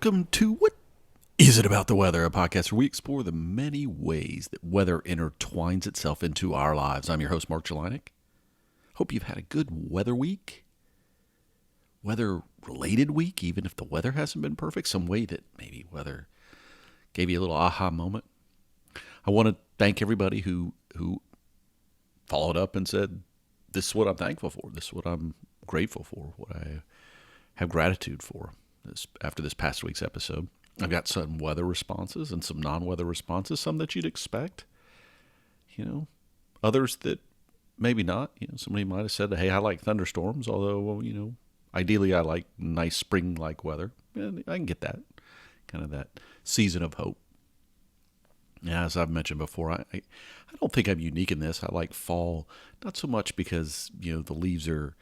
Welcome to What Is It About the Weather, a podcast where we explore the many ways that weather intertwines itself into our lives. I'm your host, Mark Jelinek. Hope you've had a good weather week, weather-related week, even if the weather hasn't been perfect, some way that maybe weather gave you a little aha moment. I want to thank everybody who followed up and said, this is what I'm thankful for, this is what I'm grateful for, what I have gratitude for. After this past week's episode, I've got some weather responses and some non-weather responses, some that you'd expect, others that maybe not. Somebody might have said, hey, I like thunderstorms, although, ideally I like nice spring-like weather. And I can get that, kind of that season of hope. Yeah, as I've mentioned before, I don't think I'm unique in this. I like fall, not so much because, the leaves are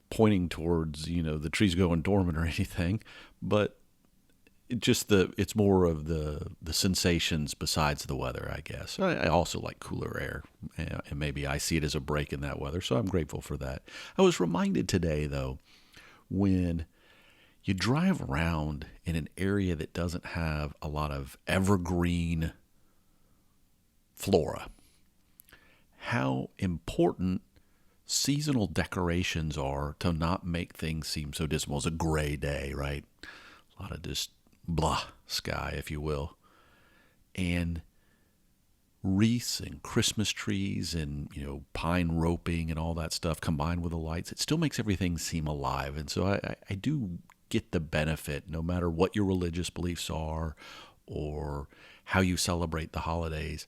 pointing towards, the trees going dormant or anything, but it's more of the sensations besides the weather, I guess. I also like cooler air, and maybe I see it as a break in that weather, so I'm grateful for that. I was reminded today, though, when you drive around in an area that doesn't have a lot of evergreen flora, how important seasonal decorations are to not make things seem so dismal. It's a gray day, right? A lot of just blah sky, if you will. And wreaths and Christmas trees and, pine roping and all that stuff combined with the lights, it still makes everything seem alive. And so I do get the benefit, no matter what your religious beliefs are or how you celebrate the holidays.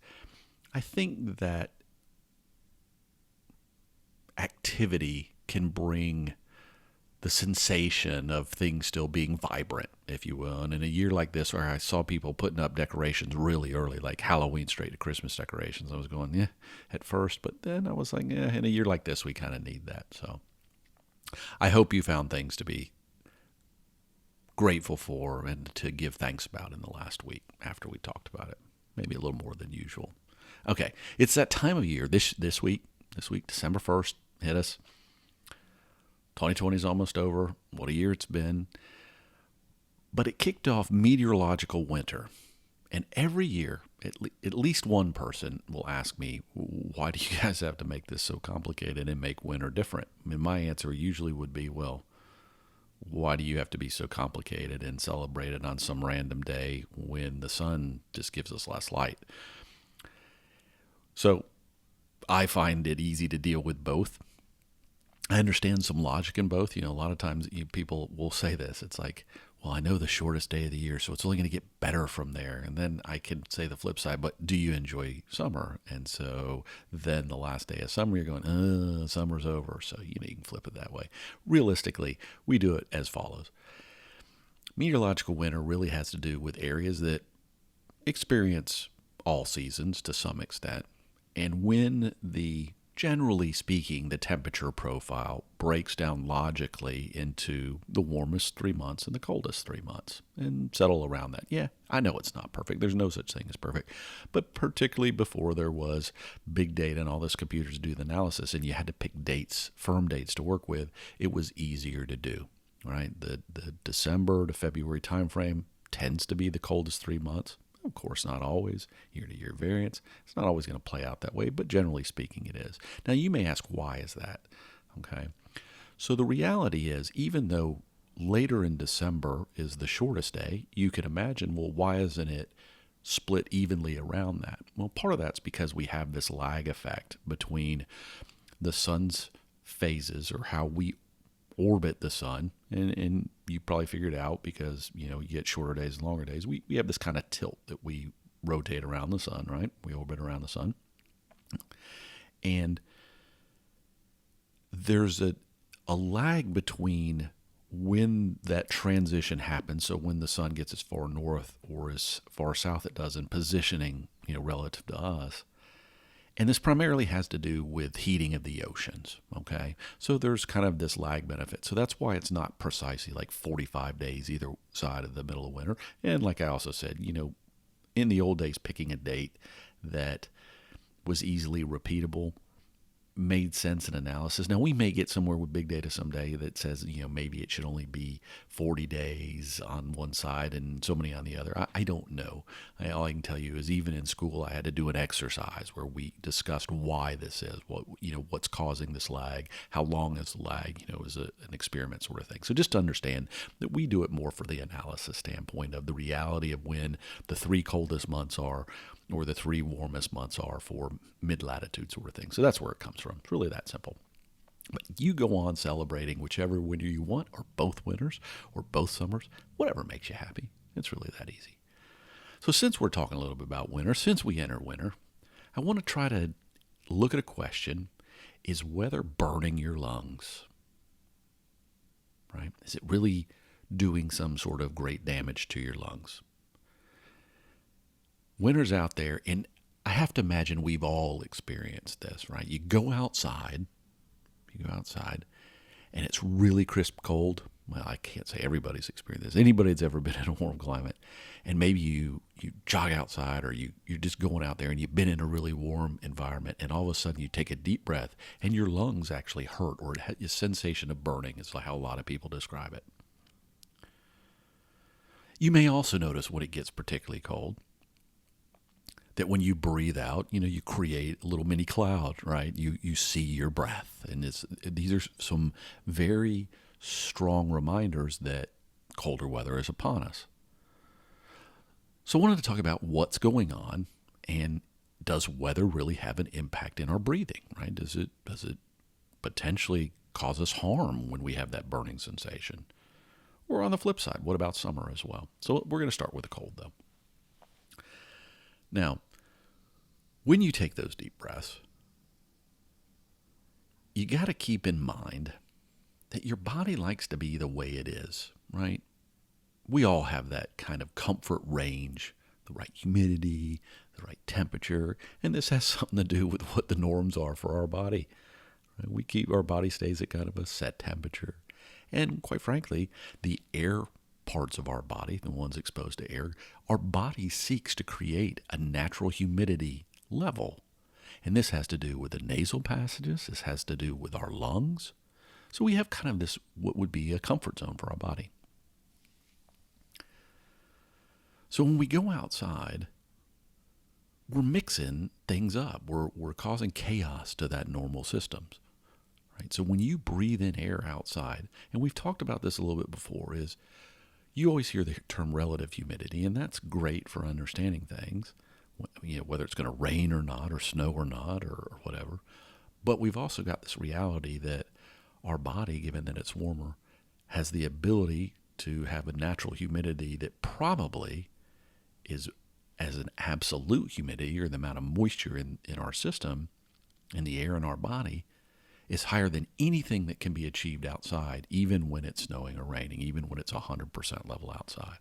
I think that activity can bring the sensation of things still being vibrant, if you will. And in a year like this, where I saw people putting up decorations really early, like Halloween straight to Christmas decorations, I was going, yeah, at first. But then I was like, yeah, in a year like this, we kind of need that. So I hope you found things to be grateful for and to give thanks about in the last week after we talked about it. Maybe a little more than usual. Okay, it's that time of year this week, December 1st, hit us. 2020 is almost over. What a year it's been. But it kicked off meteorological winter. And every year, at least one person will ask me, why do you guys have to make this so complicated and make winter different? I mean, my answer usually would be, well, why do you have to be so complicated and celebrate it on some random day when the sun just gives us less light? So I find it easy to deal with both. I understand some logic in both. A lot of times people will say this. It's like, well, I know the shortest day of the year, so it's only going to get better from there. And then I can say the flip side, but do you enjoy summer? And so then the last day of summer, you're going, summer's over. So, you can flip it that way. Realistically, we do it as follows. Meteorological winter really has to do with areas that experience all seasons to some extent. And when generally speaking, the temperature profile breaks down logically into the warmest 3 months and the coldest 3 months and settle around that. Yeah, I know it's not perfect. There's no such thing as perfect. But particularly before there was big data and all this computers to do the analysis and you had to pick dates, firm dates to work with, it was easier to do, right? The December to February timeframe tends to be the coldest 3 months. Of course, not always. Year-to-year variance. It's not always going to play out that way, but generally speaking, it is. Now, you may ask, why is that? Okay. So the reality is, even though later in December is the shortest day, you could imagine, well, why isn't it split evenly around that? Well, part of that's because we have this lag effect between the sun's phases, or how we orbit the sun, and you probably figured it out because you get shorter days and longer days. We have this kind of tilt that we rotate around the sun, right? We orbit around the sun, and there's a lag between when that transition happens. So when the sun gets as far north or as far south it does in positioning, relative to us. And this primarily has to do with heating of the oceans, okay? So there's kind of this lag benefit. So that's why it's not precisely like 45 days either side of the middle of winter. And like I also said, in the old days, picking a date that was easily repeatable made sense in analysis. Now, we may get somewhere with big data someday that says, maybe it should only be 40 days on one side and so many on the other. I don't know. All I can tell you is even in school, I had to do an exercise where we discussed why this is, what's causing this lag, how long is the lag, is an experiment sort of thing. So just to understand that we do it more for the analysis standpoint of the reality of when the 3 coldest months are, or the 3 warmest months are for mid-latitude sort of thing. So that's where it comes from. It's really that simple. But you go on celebrating whichever winter you want, or both winters, or both summers, whatever makes you happy. It's really that easy. So since we're talking a little bit about winter, since we enter winter, I want to try to look at a question: is weather burning your lungs? Right? Is it really doing some sort of great damage to your lungs? Winter's out there, and I have to imagine we've all experienced this, right? You go outside, and it's really crisp cold. Well, I can't say everybody's experienced this. Anybody that's ever been in a warm climate, and maybe you jog outside, or you're just going out there and you've been in a really warm environment, and all of a sudden you take a deep breath, and your lungs actually hurt, or a sensation of burning is how a lot of people describe it. You may also notice when it gets particularly cold, that when you breathe out, you create a little mini cloud, right? You see your breath. And these are some very strong reminders that colder weather is upon us. So I wanted to talk about what's going on, and does weather really have an impact in our breathing, right? Does it potentially cause us harm when we have that burning sensation? Or on the flip side, what about summer as well? So we're going to start with the cold, though. Now, when you take those deep breaths, you got to keep in mind that your body likes to be the way it is, right? We all have that kind of comfort range, the right humidity, the right temperature, and this has something to do with what the norms are for our body. Right? Our body stays at kind of a set temperature. And quite frankly, the air parts of our body, the ones exposed to air, our body seeks to create a natural humidity level. And this has to do with the nasal passages. This has to do with our lungs. So we have kind of this, what would be a comfort zone for our body. So when we go outside, we're mixing things up. We're causing chaos to that normal systems. Right? So when you breathe in air outside, and we've talked about this a little bit before, is you always hear the term relative humidity, and that's great for understanding things, whether it's going to rain or not, or snow or not, or whatever. But we've also got this reality that our body, given that it's warmer, has the ability to have a natural humidity that probably is, as an absolute humidity, or the amount of moisture in our system, in the air in our body, is higher than anything that can be achieved outside, even when it's snowing or raining, even when it's 100% level outside.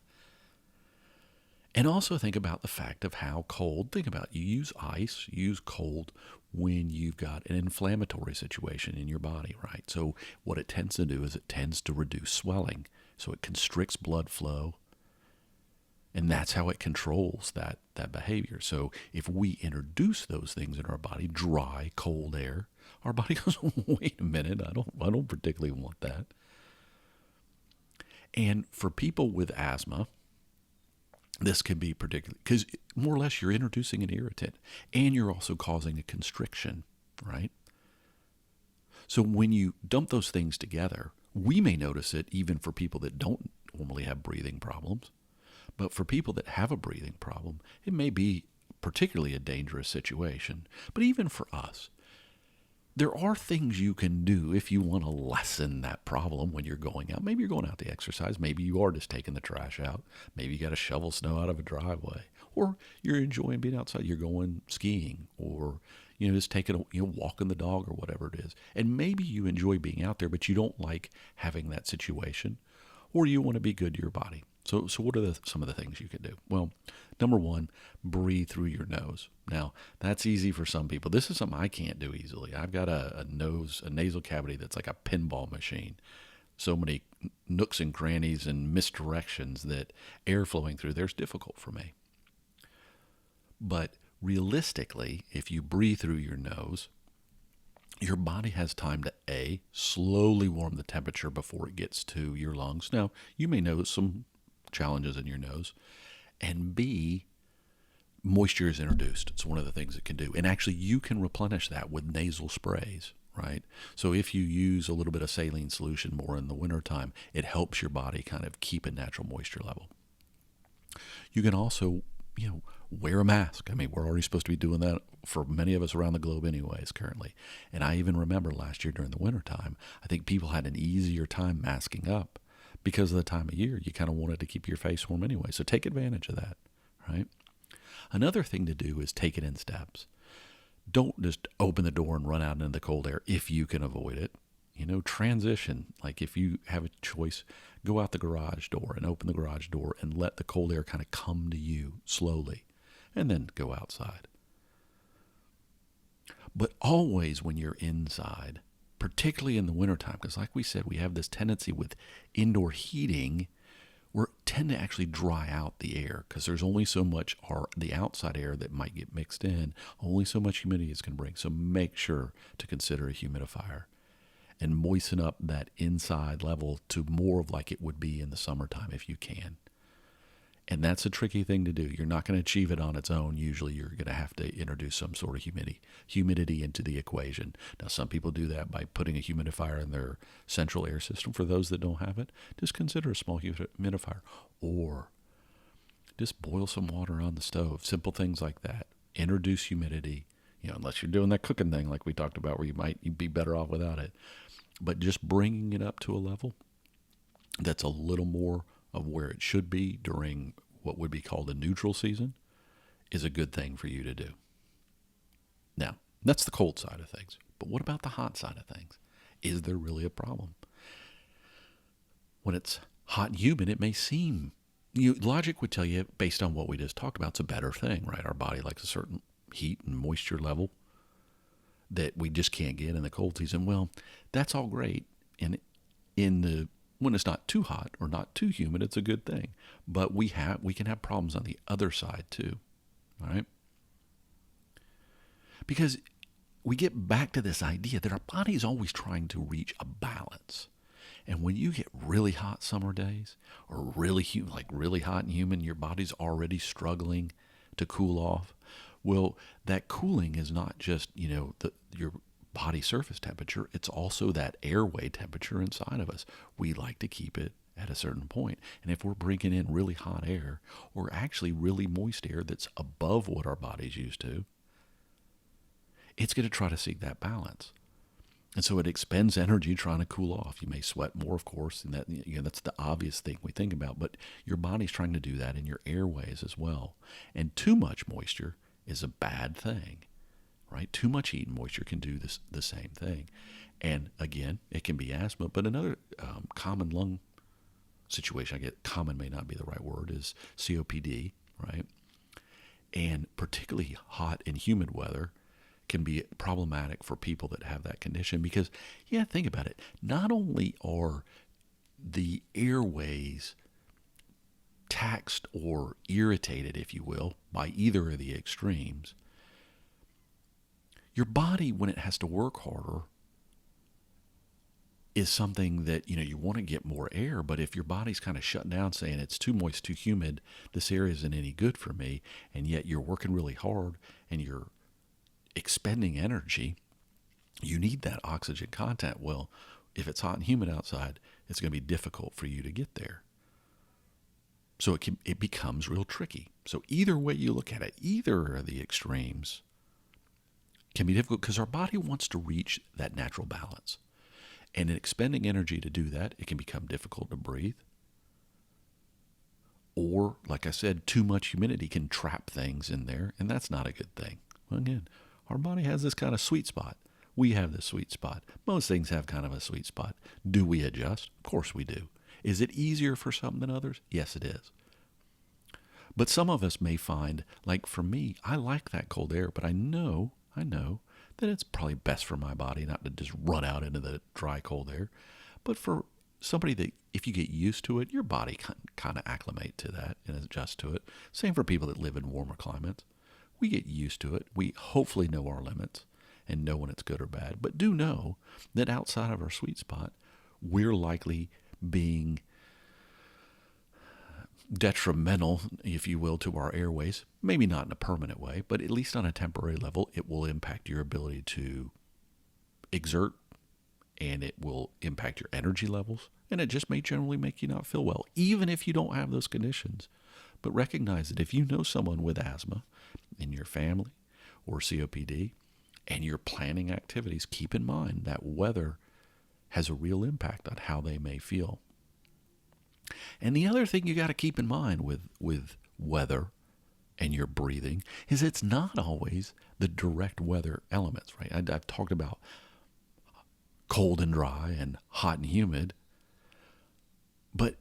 And also think about the fact of how cold, think about, you use ice, you use cold when you've got an inflammatory situation in your body, right? So what it tends to do is it tends to reduce swelling. So it constricts blood flow, and that's how it controls that behavior. So if we introduce those things in our body, dry, cold air, our body goes, wait a minute, I don't particularly want that. And for people with asthma, this can be particularly, because more or less you're introducing an irritant, and you're also causing a constriction, right? So when you dump those things together, we may notice it even for people that don't normally have breathing problems. But for people that have a breathing problem, it may be particularly a dangerous situation. But even for us, there are things you can do if you want to lessen that problem when you're going out. Maybe you're going out to exercise. Maybe you are just taking the trash out. Maybe you got to shovel snow out of a driveway. Or you're enjoying being outside. You're going skiing, or just taking walking the dog, or whatever it is. And maybe you enjoy being out there, but you don't like having that situation, or you want to be good to your body. So what are some of the things you can do? Well, number one, breathe through your nose. Now, that's easy for some people. This is something I can't do easily. I've got a nasal cavity that's like a pinball machine. So many nooks and crannies and misdirections that air flowing through there's difficult for me. But realistically, if you breathe through your nose, your body has time to A, slowly warm the temperature before it gets to your lungs. Now, you may notice some challenges in your nose. And B, moisture is introduced. It's one of the things it can do. And actually, you can replenish that with nasal sprays, right? So if you use a little bit of saline solution more in the wintertime, it helps your body kind of keep a natural moisture level. You can also, wear a mask. I mean, we're already supposed to be doing that for many of us around the globe anyways currently. And I even remember last year during the wintertime, I think people had an easier time masking up because of the time of year. You kind of wanted to keep your face warm anyway. So take advantage of that, right? Another thing to do is take it in steps. Don't just open the door and run out into the cold air if you can avoid it. Transition. Like if you have a choice, go out the garage door and open the garage door and let the cold air kind of come to you slowly, and then go outside. But always when you're inside, particularly in the wintertime, because like we said, we have this tendency with indoor heating, we tend to actually dry out the air because there's only so much the outside air that might get mixed in, only so much humidity it's going to bring. So make sure to consider a humidifier and moisten up that inside level to more of like it would be in the summertime if you can. And that's a tricky thing to do. You're not going to achieve it on its own. Usually you're going to have to introduce some sort of humidity into the equation. Now, some people do that by putting a humidifier in their central air system. For those that don't have it, just consider a small humidifier. Or just boil some water on the stove. Simple things like that. Introduce humidity, unless you're doing that cooking thing like we talked about where you'd be better off without it. But just bringing it up to a level that's a little more of where it should be during what would be called a neutral season is a good thing for you to do. Now, that's the cold side of things. But what about the hot side of things? Is there really a problem? When it's hot and humid, it may seem, logic would tell you, based on what we just talked about, it's a better thing, right? Our body likes a certain heat and moisture level that we just can't get in the cold season. Well, that's all great. And when it's not too hot or not too humid, it's a good thing. But we can have problems on the other side too. All right? Because we get back to this idea that our body is always trying to reach a balance. And when you get really hot summer days or really hot and humid, your body's already struggling to cool off. Well, that cooling is not just, your body surface temperature. It's also that airway temperature inside of us. We like to keep it at a certain point. And if we're bringing in really hot air or actually really moist air that's above what our body's used to, it's going to try to seek that balance. And so it expends energy trying to cool off. You may sweat more, of course, and that's the obvious thing we think about. But your body's trying to do that in your airways as well. And too much moisture is a bad thing, right? Too much heat and moisture can do the same thing. And again, it can be asthma. But another common lung situation, common may not be the right word, is COPD, right? And particularly hot and humid weather can be problematic for people that have that condition because, think about it. Not only are the airways taxed or irritated, if you will, by either of the extremes, your body, when it has to work harder, is something that, you want to get more air, but if your body's kind of shut down saying it's too moist, too humid, this area isn't any good for me, and yet you're working really hard and you're expending energy, you need that oxygen content. Well, if it's hot and humid outside, it's going to be difficult for you to get there. So it becomes real tricky. So either way you look at it, either of the extremes can be difficult because our body wants to reach that natural balance. And in expending energy to do that, it can become difficult to breathe. Or, like I said, too much humidity can trap things in there, and that's not a good thing. Well, again, our body has this kind of sweet spot. We have this sweet spot. Most things have kind of a sweet spot. Do we adjust? Of course we do. Is it easier for some than others? Yes, it is. But some of us may find, like for me, I like that cold air, but I know that it's probably best for my body not to just run out into the dry, cold air. But for somebody that, if you get used to it, your body can kind of acclimate to that and adjust to it. Same for people that live in warmer climates. We get used to it. We hopefully know our limits. and know when it's good or bad. But do know that outside of our sweet spot, we're likely being detrimental, if you will, to our airways. Maybe not in a permanent way, but at least on a temporary level, it will impact your ability to exert, and it will impact your energy levels, and it just may generally make you not feel well, even if you don't have those conditions. But recognize that if you know someone with asthma in your family or COPD, and you're planning activities, keep in mind that weather has a real impact on how they may feel. And the other thing you got to keep in mind with weather and your breathing is it's not always the direct weather elements, right? I've talked about cold and dry and hot and humid, but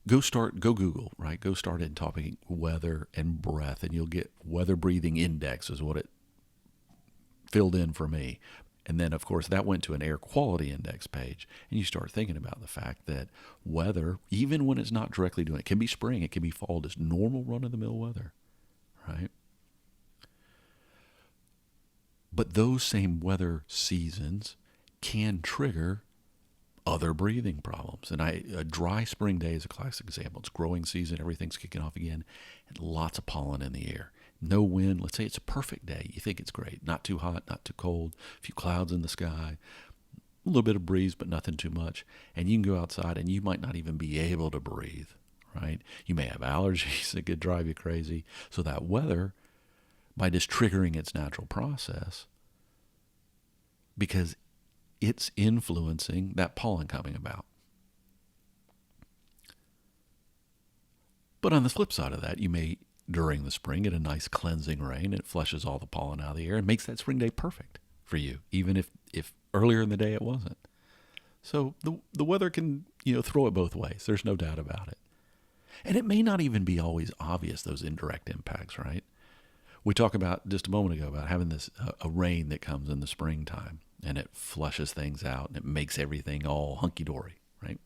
go Google, right? Go start in typing weather and breath, and you'll get weather breathing index is what it filled in for me. And then, of course, that went to an air quality index page. And you start thinking about the fact that weather, even when it's not directly doing it, can be spring, it can be fall, just normal run-of-the-mill weather, right? But those same weather seasons can trigger other breathing problems. And a dry spring day is a classic example. It's growing season, everything's kicking off again, and lots of pollen in the air. No wind. Let's say it's a perfect day. You think it's great. Not too hot, not too cold. A few clouds in the sky. A little bit of breeze, but nothing too much. And you can go outside and you might not even be able to breathe, right? You may have allergies that could drive you crazy. So that weather, by just triggering its natural process, because it's influencing that pollen coming about. But on the flip side of that, you may, during the spring, get a nice cleansing rain, and it flushes all the pollen out of the air and makes that spring day perfect for you, even if earlier in the day it wasn't. So the weather can, throw it both ways. There's no doubt about it. And it may not even be always obvious, those indirect impacts, right? We talked about just a moment ago about having this a rain that comes in the springtime, and it flushes things out, and it makes everything all hunky-dory, right?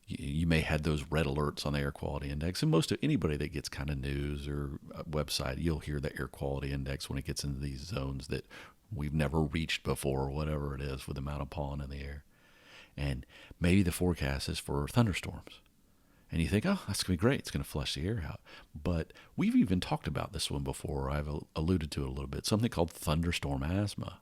You may have those red alerts on the air quality index, and most of anybody that gets kind of news or a website, you'll hear the air quality index when it gets into these zones that we've never reached before, or whatever it is, with the amount of pollen in the air. And maybe the forecast is for thunderstorms. And you think, oh, that's going to be great. It's going to flush the air out. But we've even talked about this one before. I've alluded to it a little bit. Something called Thunderstorm Asthma.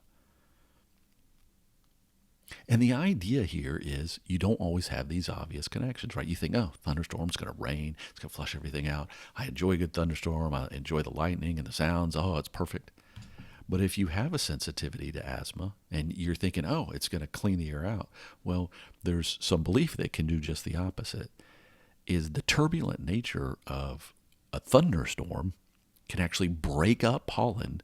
And the idea here is you don't always have these obvious connections, right? You think, oh, thunderstorm's going to rain. It's going to flush everything out. I enjoy a good thunderstorm. I enjoy the lightning and the sounds. Oh, it's perfect. But if you have a sensitivity to asthma and you're thinking, oh, it's going to clean the air out, well, there's some belief that it can do just the opposite. Is the turbulent nature of a thunderstorm can actually break up pollen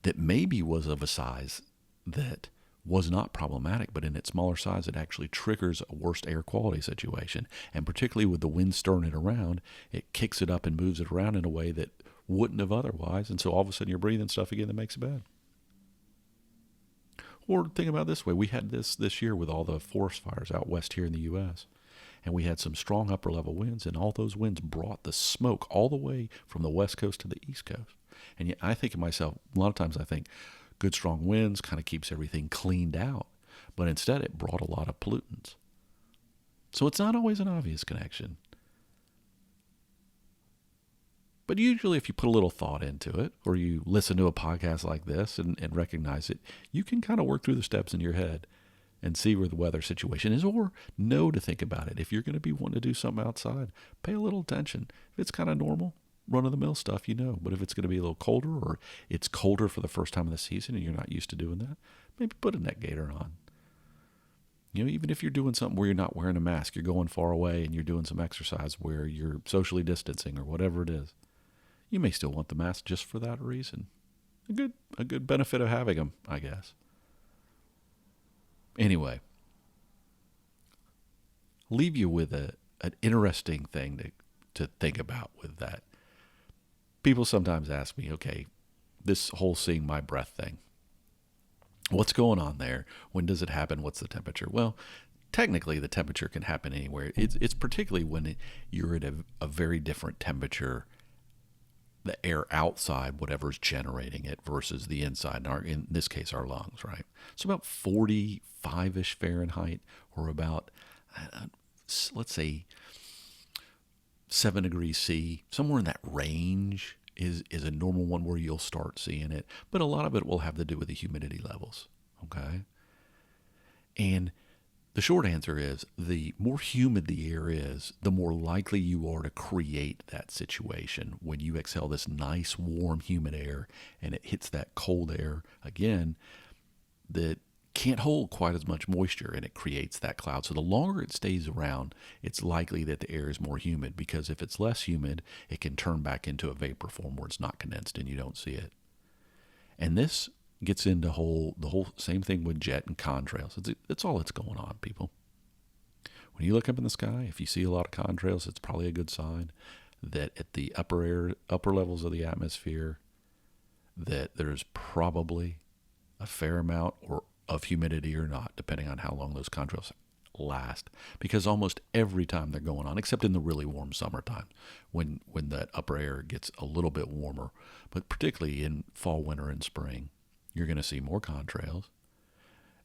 that maybe was of a size that was not problematic, but in its smaller size, it actually triggers a worse air quality situation. And particularly with the wind stirring it around, it kicks it up and moves it around in a way that wouldn't have otherwise. And so all of a sudden you're breathing stuff again that makes it bad. Or think about it this way. We had this year with all the forest fires out west here in the U.S., and we had some strong upper level winds, and all those winds brought the smoke all the way from the west coast to the east coast. And yet I think to myself, a lot of times I think good strong winds kind of keeps everything cleaned out, but instead it brought a lot of pollutants. So it's not always an obvious connection. But usually if you put a little thought into it, or you listen to a podcast like this and recognize it, you can kind of work through the steps in your head and see where the weather situation is, or know to think about it. If you're going to be wanting to do something outside, pay a little attention. If it's kind of normal, run-of-the-mill stuff, But if it's going to be a little colder, or it's colder for the first time of the season and you're not used to doing that, maybe put a neck gaiter on. Even if you're doing something where you're not wearing a mask, you're going far away and you're doing some exercise where you're socially distancing or whatever it is, you may still want the mask just for that reason. A good benefit of having them, I guess. Anyway, leave you with an interesting thing to think about with that. People sometimes ask me, okay, this whole seeing my breath thing, what's going on there? When does it happen? What's the temperature? Well, technically the temperature can happen anywhere. It's particularly when you're at a very different temperature the air outside, whatever's generating it, versus the inside, in this case, our lungs, right? So about 45-ish Fahrenheit, or about, let's say, 7 degrees C, somewhere in that range is a normal one where you'll start seeing it. But a lot of it will have to do with the humidity levels, okay? And the short answer is, the more humid the air is, the more likely you are to create that situation. When you exhale this nice, warm, humid air and it hits that cold air again, that can't hold quite as much moisture, and it creates that cloud. So the longer it stays around, it's likely that the air is more humid, because if it's less humid, it can turn back into a vapor form where it's not condensed and you don't see it. And this gets into the whole same thing with jet and contrails. It's all that's going on, people. When you look up in the sky, if you see a lot of contrails, it's probably a good sign that at the upper levels of the atmosphere, that there's probably a fair amount of humidity or not, depending on how long those contrails last. Because almost every time they're going on, except in the really warm summertime, when that upper air gets a little bit warmer, but particularly in fall, winter, and spring, you're going to see more contrails.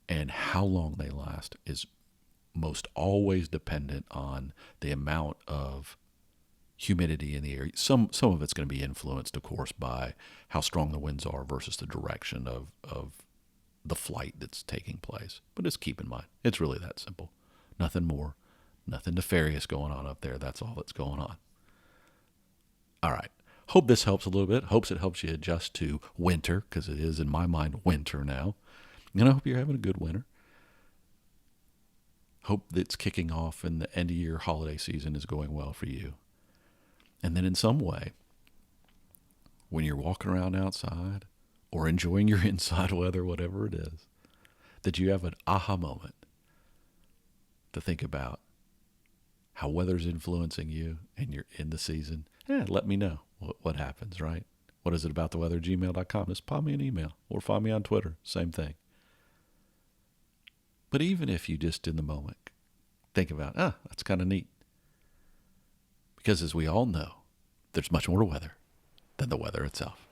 And how long they last is most always dependent on the amount of humidity in the air. Some of it's going to be influenced, of course, by how strong the winds are versus the direction of the flight that's taking place. But just keep in mind, it's really that simple. Nothing more, nothing nefarious going on up there. That's all that's going on. All right. Hope this helps a little bit. Hopes it helps you adjust to winter, because it is, in my mind, winter now. And I hope you're having a good winter. Hope that's kicking off and the end of your holiday season is going well for you. And then in some way, when you're walking around outside or enjoying your inside weather, whatever it is, that you have an aha moment to think about how weather's influencing you and you're in the season. Let me know what happens, right? What is it about the weather? gmail.com. Just pop me an email or find me on Twitter. Same thing. But even if you just in the moment think about, that's kind of neat. Because as we all know, there's much more to weather than the weather itself.